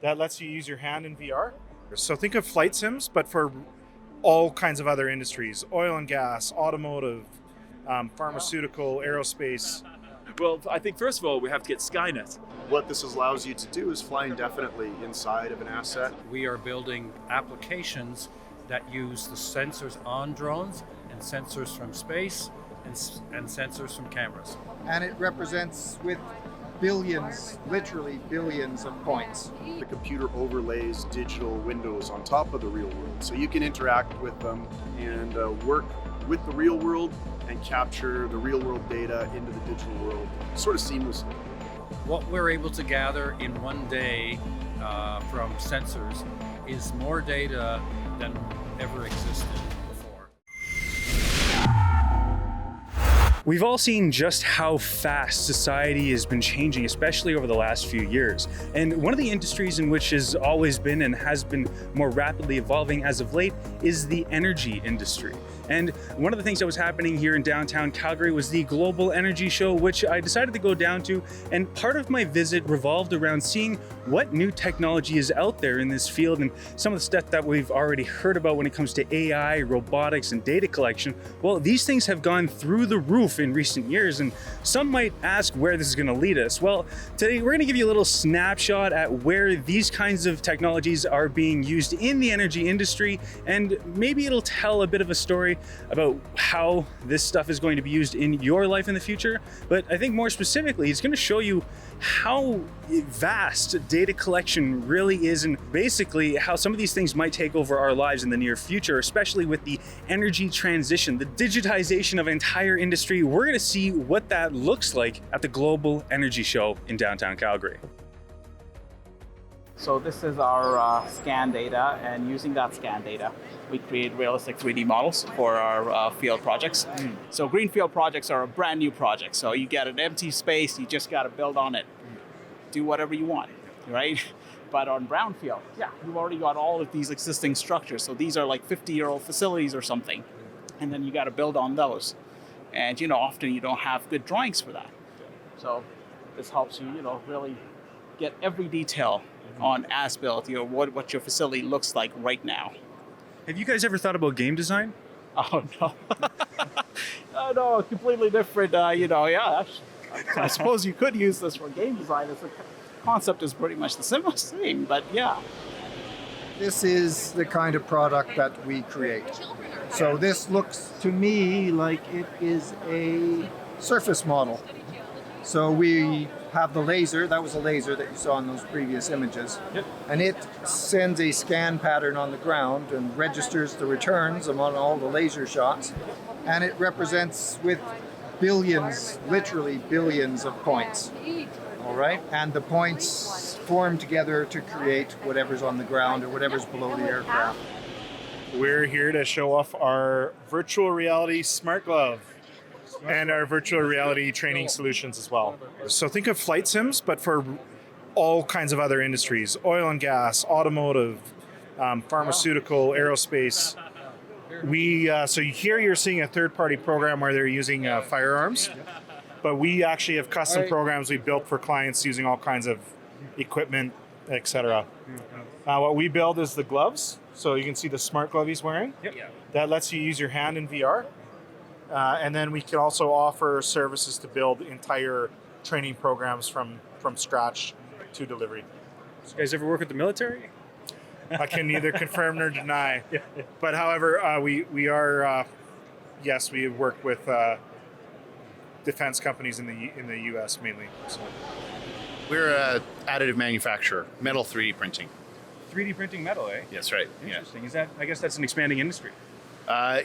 that lets you use your hand in VR. So think of flight sims, but for all kinds of other industries: oil and gas, automotive, pharmaceutical, aerospace. Well, I think first of all, we have to get Skynet. What this allows you to do is fly indefinitely inside of an asset. We are building applications that use the sensors on drones and sensors from space and sensors from cameras. And it represents with billions, literally billions of points. The computer overlays digital windows on top of the real world, so you can interact with them and work with the real world and capture the real world data into the digital world sort of seamlessly. What we're able to gather in one day from sensors is more data than ever existed before. We've all seen just how fast society has been changing, especially over the last few years. And one of the industries in which has always been and has been more rapidly evolving as of late is the energy industry. And one of the things that was happening here in downtown Calgary was the Global Energy Show, which I decided to go down to. And part of my visit revolved around seeing what new technology is out there in this field and some of the stuff that we've already heard about when it comes to AI, robotics, and data collection. Well, these things have gone through the roof in recent years, and some might ask where this is going to lead us. Well, today we're going to give you a little snapshot at where these kinds of technologies are being used in the energy industry, and maybe it'll tell a bit of a story about how this stuff is going to be used in your life in the future. But I think more specifically, it's going to show you how vast data collection really is, and basically how some of these things might take over our lives in the near future, especially with the energy transition, the digitization of entire industry. We're going to see what that looks like at the Global Energy Show in downtown Calgary. So this is our scan data, and using that scan data, we create realistic 3D models for our field projects. So greenfield projects are a brand new project. So you get an empty space, you just got to build on it. Do whatever you want, right? But on brownfield, you've already got all of these existing structures. So these are like 50-year-old facilities or something. And then you got to build on those. And, often you don't have good drawings for that. So this helps you, really get every detail on as-built, what your facility looks like right now. Have you guys ever thought about game design? Oh, no. No, completely different. I suppose you could use this for game design. The concept is pretty much the same, but yeah. This is the kind of product that we create. So this looks to me like it is a surface model. So we have the laser, that was a laser that you saw in those previous images. Yep. And it sends a scan pattern on the ground and registers the returns among all the laser shots. And it represents with billions, literally billions of points. All right? And the points form together to create whatever's on the ground or whatever's below the aircraft. We're here to show off our virtual reality smart glove and our virtual reality training solutions as well. So think of flight sims, but for all kinds of other industries: oil and gas, automotive, pharmaceutical, aerospace. So here you're seeing a third-party program where they're using firearms, but we actually have custom programs we built for clients using all kinds of equipment, etc. What we build is the gloves. So you can see the smart glove he's wearing. Yep. That lets you use your hand in VR. And then we can also offer services to build entire training programs from scratch to delivery. You guys ever work with the military? I can neither confirm nor deny. But however, we are, yes, we have worked with defense companies in the U.S. mainly. So. We're an additive manufacturer, metal 3D printing. 3D printing metal, eh? That's right. Interesting. I guess that's an expanding industry.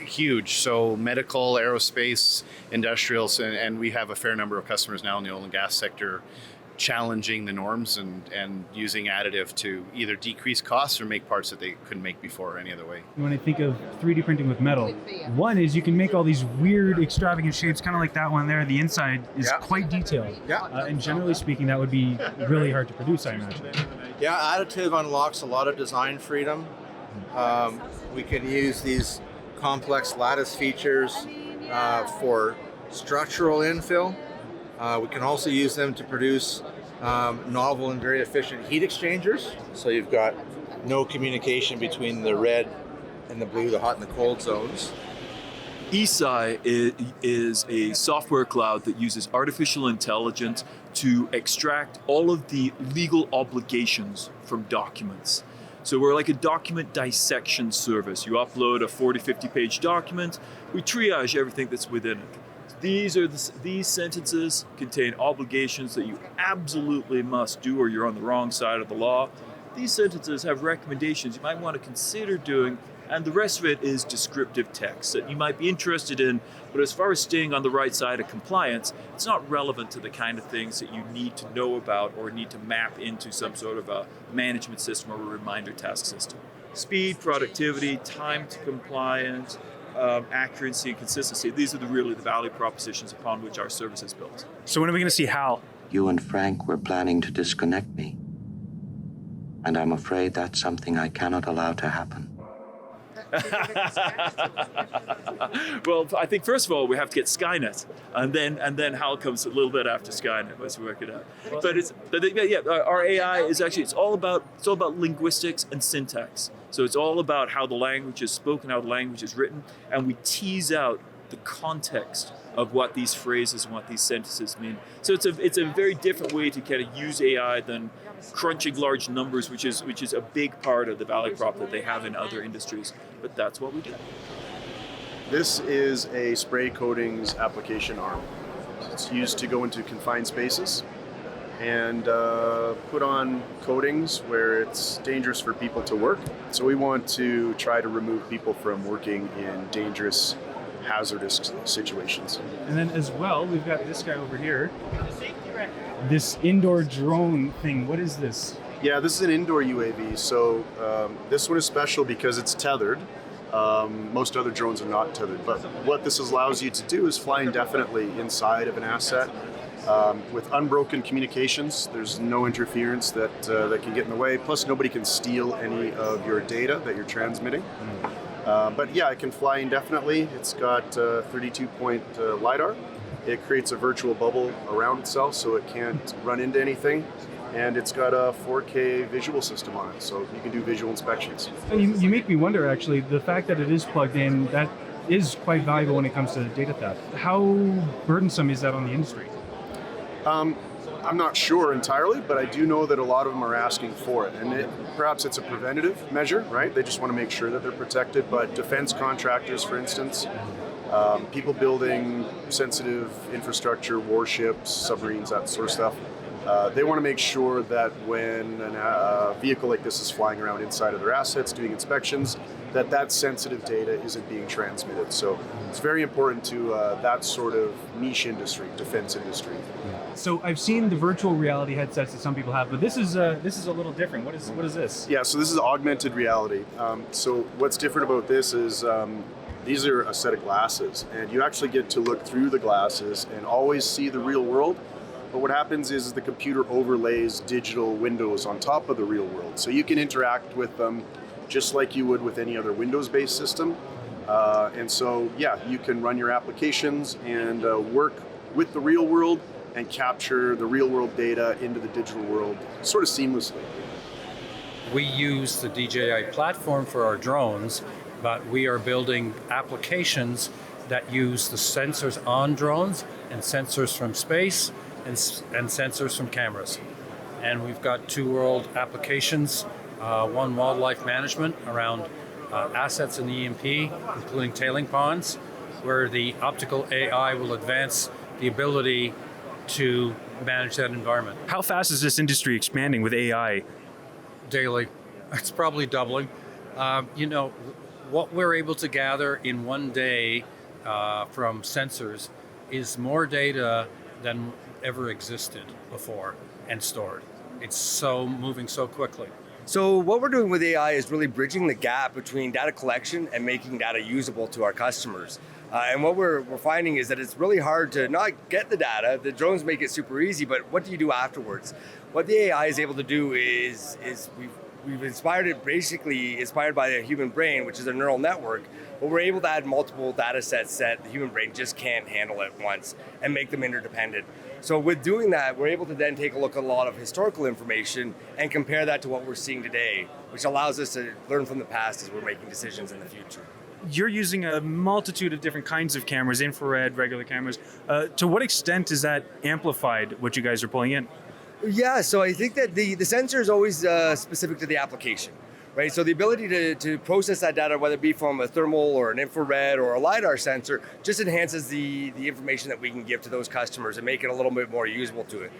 Huge. So medical, aerospace, industrials, and we have a fair number of customers now in the oil and gas sector challenging the norms and using additive to either decrease costs or make parts that they couldn't make before any other way. When I think of 3D printing with metal, one is you can make all these weird, extravagant shapes, kind of like that one there. The inside is quite detailed. And generally speaking, that would be really hard to produce, I imagine. Yeah, additive unlocks a lot of design freedom. We can use these complex lattice features for structural infill. We can also use them to produce novel and very efficient heat exchangers. So you've got no communication between the red and the blue, the hot and the cold zones. ESI is a software cloud that uses artificial intelligence to extract all of the legal obligations from documents. So we're like a document dissection service. You upload a 40, 50 page document, we triage everything that's within it. These sentences contain obligations that you absolutely must do or you're on the wrong side of the law. These sentences have recommendations you might want to consider doing, and the rest of it is descriptive text that you might be interested in, but as far as staying on the right side of compliance, it's not relevant to the kind of things that you need to know about or need to map into some sort of a management system or a reminder task system. Speed, productivity, time to compliance, accuracy and consistency, these are really the value propositions upon which our service is built. So when are we going to see Hal? You and Frank were planning to disconnect me. And I'm afraid that's something I cannot allow to happen. Well, I think first of all we have to get Skynet, and then Hal comes a little bit after Skynet once we work it out. Our AI is actually it's all about linguistics and syntax. So it's all about how the language is spoken, how the language is written, and we tease out the context of what these phrases and what these sentences mean. So it's a very different way to kind of use AI than crunching large numbers, which is a big part of the value prop that they have in other industries. But that's what we do. This is a spray coatings application arm. It's used to go into confined spaces and put on coatings where it's dangerous for people to work. So we want to try to remove people from working in dangerous, hazardous situations. And then as well, we've got this guy over here. This indoor drone thing, what is this? Yeah, this is an indoor UAV. So this one is special because it's tethered. Most other drones are not tethered, but what this allows you to do is fly indefinitely inside of an asset with unbroken communications. There's no interference that can get in the way. Plus, nobody can steal any of your data that you're transmitting. But yeah, it can fly indefinitely. It's got 32-point LiDAR. It creates a virtual bubble around itself so it can't run into anything. And it's got a 4K visual system on it, so you can do visual inspections. You make me wonder, actually, the fact that it is plugged in, that is quite valuable when it comes to data theft. How burdensome is that on the industry? I'm not sure entirely, but I do know that a lot of them are asking for it. And perhaps it's a preventative measure, right? They just want to make sure that they're protected. But defense contractors, for instance, people building sensitive infrastructure, warships, submarines, that sort of stuff, they want to make sure that when a vehicle like this is flying around inside of their assets, doing inspections, that sensitive data isn't being transmitted. So it's very important to that sort of niche industry, defense industry. So I've seen the virtual reality headsets that some people have, but this is a little different. What is this? Yeah, so this is augmented reality. So what's different about this is these are a set of glasses, and you actually get to look through the glasses and always see the real world. But what happens is the computer overlays digital windows on top of the real world. So you can interact with them just like you would with any other Windows-based system. And so, yeah, you can run your applications and work with the real world and capture the real world data into the digital world sort of seamlessly. We use the DJI platform for our drones, but we are building applications that use the sensors on drones and sensors from space and sensors from cameras. And we've got two world applications, one wildlife management around assets in the EMP, including tailing ponds, where the optical AI will advance the ability to manage that environment. How fast is this industry expanding with AI? Daily. It's probably doubling. What we're able to gather in one day from sensors is more data than ever existed before and stored. It's moving so quickly. So what we're doing with AI is really bridging the gap between data collection and making data usable to our customers. And what we're finding is that it's really hard to not get the data. The drones make it super easy, but what do you do afterwards? What the AI is able to do is we've inspired it, basically inspired by the human brain, which is a neural network, but we're able to add multiple data sets that the human brain just can't handle at once and make them interdependent. So with doing that, we're able to then take a look at a lot of historical information and compare that to what we're seeing today, which allows us to learn from the past as we're making decisions in the future. You're using a multitude of different kinds of cameras, infrared, regular cameras. To what extent is that amplified, what you guys are pulling in? Yeah, so I think that the sensor is always specific to the application, right? So the ability to process that data, whether it be from a thermal or an infrared or a LiDAR sensor, just enhances the information that we can give to those customers and make it a little bit more usable to it.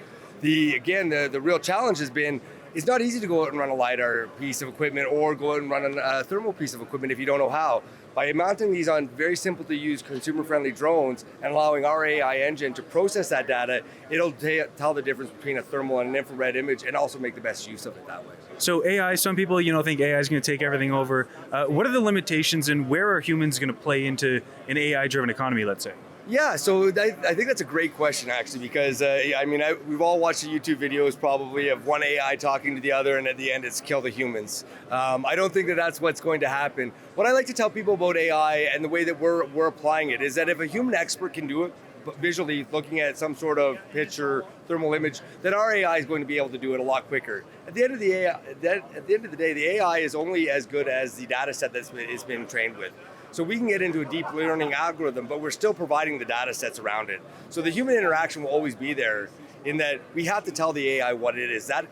The real challenge has been, it's not easy to go out and run a LiDAR piece of equipment or go out and run a thermal piece of equipment if you don't know how. By mounting these on very simple to use consumer-friendly drones and allowing our AI engine to process that data, it'll tell the difference between a thermal and an infrared image and also make the best use of it that way. So AI, some people think AI is going to take everything over. What are the limitations and where are humans going to play into an AI-driven economy, let's say? Yeah, so I think that's a great question, actually, because we've all watched the YouTube videos probably of one AI talking to the other, and at the end it's kill the humans. I don't think that that's what's going to happen. What I like to tell people about AI and the way that we're applying it is that if a human expert can do it, visually looking at some sort of picture, thermal image, then our AI is going to be able to do it a lot quicker. At the end of the day, the AI is only as good as the data set that it's been trained with. So we can get into a deep learning algorithm, but we're still providing the data sets around it. So the human interaction will always be there in that we have to tell the AI what it is. That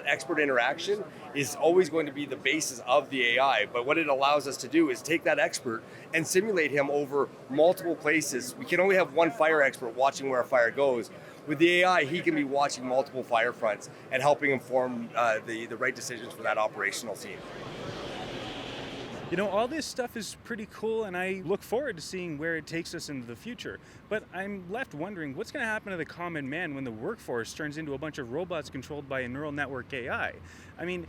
expert interaction is always going to be the basis of the AI. But what it allows us to do is take that expert and simulate him over multiple places. We can only have one fire expert watching where a fire goes. With the AI, he can be watching multiple fire fronts and helping inform the right decisions for that operational scene. All this stuff is pretty cool, and I look forward to seeing where it takes us into the future. But I'm left wondering, what's going to happen to the common man when the workforce turns into a bunch of robots controlled by a neural network AI?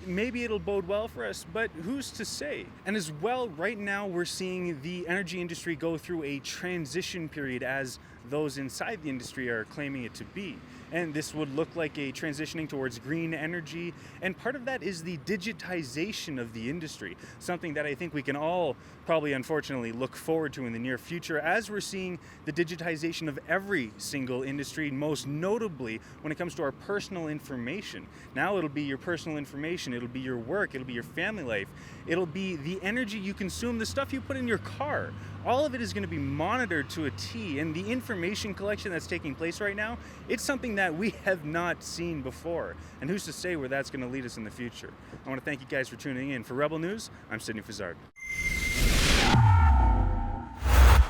Maybe it'll bode well for us, but who's to say? And as well, right now we're seeing the energy industry go through a transition period, as those inside the industry are claiming it to be. And this would look like a transitioning towards green energy. And part of that is the digitization of the industry, something that I think we can all probably unfortunately look forward to in the near future, as we're seeing the digitization of every single industry, most notably when it comes to our personal information. Now it'll be your personal information, it'll be your work, it'll be your family life, it'll be the energy you consume, the stuff you put in your car. All of it is going to be monitored to a T, and the information collection that's taking place right now, it's something that we have not seen before. And who's to say where that's going to lead us in the future? I want to thank you guys for tuning in. For Rebel News, I'm Sidney Fizzard.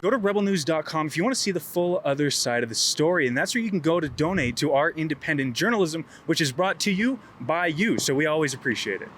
Go to rebelnews.com if you want to see the full other side of the story, and that's where you can go to donate to our independent journalism, which is brought to you by you, so we always appreciate it.